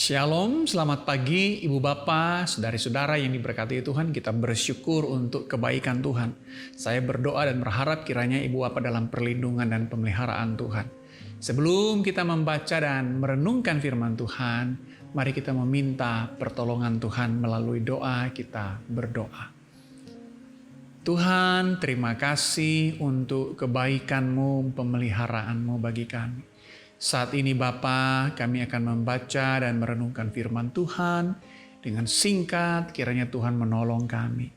Shalom, selamat pagi Ibu Bapak, saudari-saudara yang diberkati Tuhan. Kita bersyukur untuk kebaikan Tuhan. Saya berdoa dan berharap kiranya Ibu Bapak dalam perlindungan dan pemeliharaan Tuhan. Sebelum kita membaca dan merenungkan firman Tuhan, mari kita meminta pertolongan Tuhan melalui doa. Kita berdoa. Tuhan, terima kasih untuk kebaikan-Mu, pemeliharaan-Mu bagi kami. Saat ini Bapa, kami akan membaca dan merenungkan firman Tuhan dengan singkat. Kiranya Tuhan menolong kami.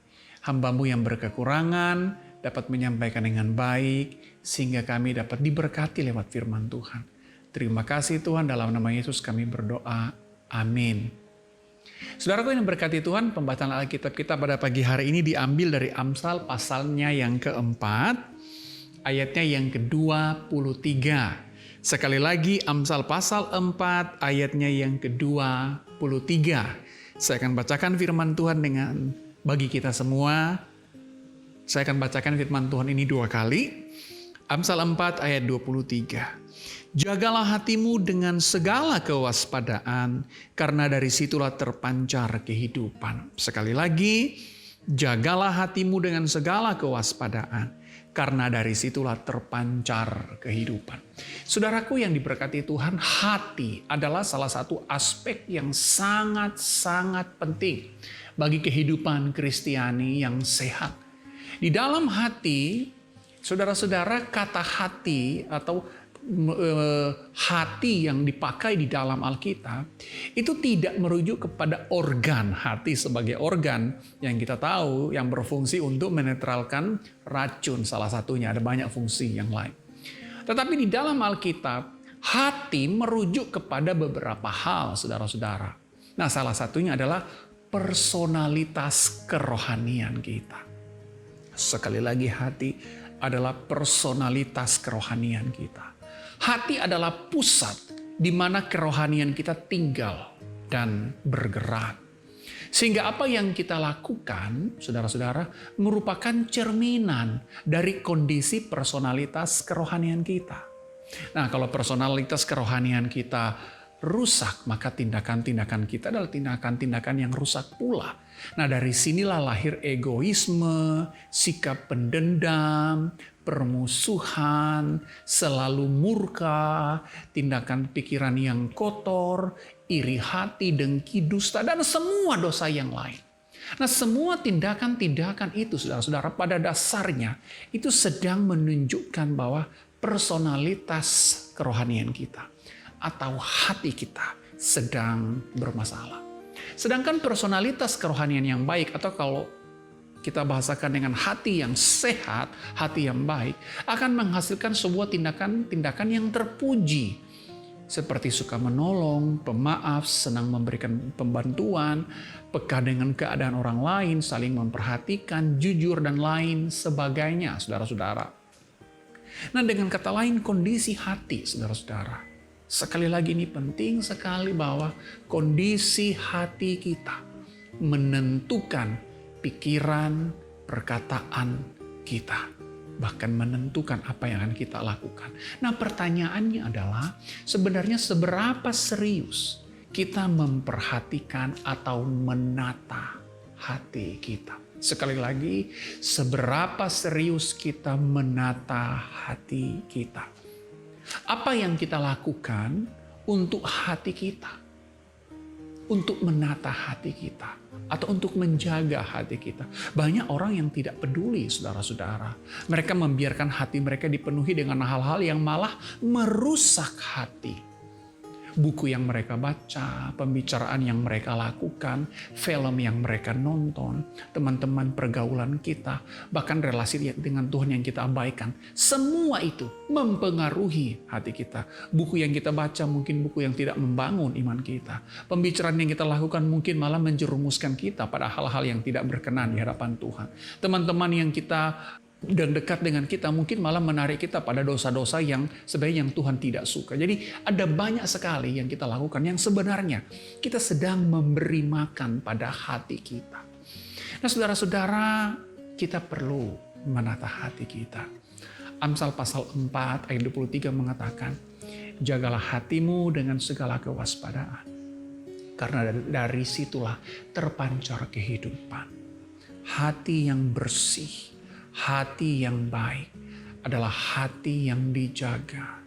Hamba-Mu yang berkekurangan dapat menyampaikan dengan baik sehingga kami dapat diberkati lewat firman Tuhan. Terima kasih Tuhan, dalam nama Yesus kami berdoa. Amin. Saudaraku yang berkati Tuhan, pembacaan Alkitab kita pada pagi hari ini diambil dari Amsal pasalnya yang keempat, ayatnya yang ke-23. Sekali lagi Amsal pasal 4 ayatnya yang ke-23. Saya akan bacakan firman Tuhan bagi kita semua. Saya akan bacakan firman Tuhan ini 2 kali. Amsal 4 ayat 23. Jagalah hatimu dengan segala kewaspadaan, karena dari situlah terpancar kehidupan. Sekali lagi, jagalah hatimu dengan segala kewaspadaan, karena dari situlah terpancar kehidupan. Saudaraku yang diberkati Tuhan, hati adalah salah satu aspek yang sangat-sangat penting bagi kehidupan Kristiani yang sehat. Di dalam hati, saudara-saudara, kata hati atau hati yang dipakai di dalam Alkitab itu tidak merujuk kepada organ hati sebagai organ yang kita tahu yang berfungsi untuk menetralkan racun, salah satunya, ada banyak fungsi yang lain. Tetapi di dalam Alkitab hati merujuk kepada beberapa hal, saudara-saudara. Nah, salah satunya adalah personalitas kerohanian kita. Sekali lagi, hati adalah personalitas kerohanian kita. Hati adalah pusat di mana kerohanian kita tinggal dan bergerak. Sehingga apa yang kita lakukan, saudara-saudara, merupakan cerminan dari kondisi personalitas kerohanian kita. Nah, kalau personalitas kerohanian kita rusak, maka tindakan-tindakan kita adalah tindakan-tindakan yang rusak pula. Nah, dari sinilah lahir egoisme, sikap pendendam, permusuhan, selalu murka, tindakan pikiran yang kotor, iri hati, dengki, dusta, dan semua dosa yang lain. Nah, semua tindakan-tindakan itu, saudara-saudara, pada dasarnya itu sedang menunjukkan bahwa personalitas kerohanian kita atau hati kita sedang bermasalah. Sedangkan personalitas kerohanian yang baik, atau kalau kita bahasakan dengan hati yang sehat, hati yang baik, akan menghasilkan sebuah tindakan-tindakan yang terpuji. Seperti suka menolong, pemaaf, senang memberikan pembantuan, peka dengan keadaan orang lain, saling memperhatikan, jujur, dan lain sebagainya, saudara-saudara. Nah, dengan kata lain, kondisi hati, saudara-saudara. Sekali lagi ini penting sekali bahwa kondisi hati kita menentukan pikiran, perkataan kita. Bahkan menentukan apa yang akan kita lakukan. Nah, pertanyaannya adalah sebenarnya seberapa serius kita memperhatikan atau menata hati kita. Sekali lagi, seberapa serius kita menata hati kita. Apa yang kita lakukan untuk hati kita? Untuk menata hati kita, atau untuk menjaga hati kita. Banyak orang yang tidak peduli, saudara-saudara. Mereka membiarkan hati mereka dipenuhi dengan hal-hal yang malah merusak hati. Buku yang mereka baca, pembicaraan yang mereka lakukan, film yang mereka nonton, teman-teman pergaulan kita, bahkan relasi dengan Tuhan yang kita abaikan. Semua itu mempengaruhi hati kita. Buku yang kita baca mungkin buku yang tidak membangun iman kita. Pembicaraan yang kita lakukan mungkin malah menjerumuskan kita pada hal-hal yang tidak berkenan di hadapan Tuhan. Teman-teman yang kita dan dekat dengan kita mungkin malah menarik kita pada dosa-dosa yang sebenarnya yang Tuhan tidak suka. Jadi ada banyak sekali yang kita lakukan yang sebenarnya kita sedang memberi makan pada hati kita. Nah, saudara-saudara, kita perlu menata hati kita. Amsal pasal 4 ayat 23 mengatakan, jagalah hatimu dengan segala kewaspadaan. Karena dari situlah terpancar kehidupan. Hati yang bersih, hati yang baik adalah hati yang dijaga.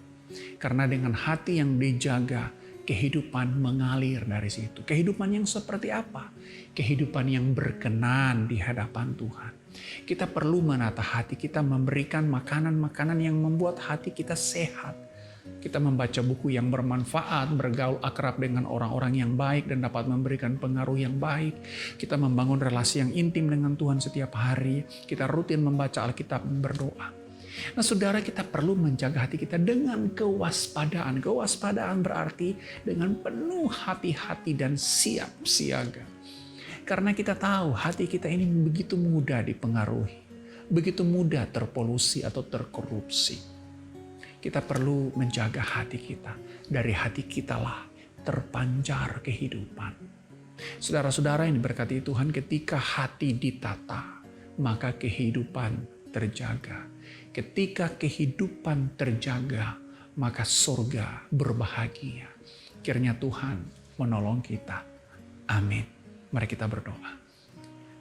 Karena dengan hati yang dijaga, kehidupan mengalir dari situ. Kehidupan yang seperti apa? Kehidupan yang berkenan di hadapan Tuhan. Kita perlu menata hati kita, memberikan makanan-makanan yang membuat hati kita sehat. Kita membaca buku yang bermanfaat, bergaul akrab dengan orang-orang yang baik dan dapat memberikan pengaruh yang baik. Kita membangun relasi yang intim dengan Tuhan setiap hari. Kita rutin membaca Alkitab dan berdoa. Nah saudara, kita perlu menjaga hati kita dengan kewaspadaan. Kewaspadaan berarti dengan penuh hati-hati dan siap siaga. Karena kita tahu hati kita ini begitu mudah dipengaruhi. Begitu mudah terpolusi atau terkorupsi. Kita perlu menjaga hati kita. Dari hati kitalah terpancar kehidupan. Saudara-saudara yang diberkati Tuhan, ketika hati ditata, maka kehidupan terjaga. Ketika kehidupan terjaga, maka surga berbahagia. Kiranya Tuhan menolong kita. Amin. Mari kita berdoa.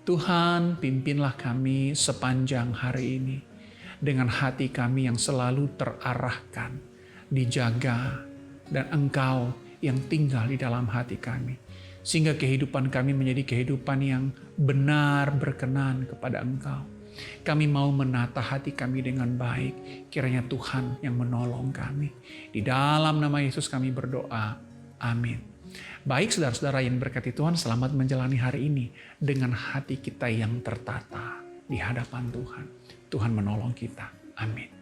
Tuhan, pimpinlah kami sepanjang hari ini. Dengan hati kami yang selalu terarahkan, dijaga, dan Engkau yang tinggal di dalam hati kami. Sehingga kehidupan kami menjadi kehidupan yang benar berkenan kepada Engkau. Kami mau menata hati kami dengan baik. Kiranya Tuhan yang menolong kami. Di dalam nama Yesus kami berdoa. Amin. Baik saudara-saudara yang berkati Tuhan, selamat menjalani hari ini dengan hati kita yang tertata di hadapan Tuhan. Tuhan menolong kita. Amin.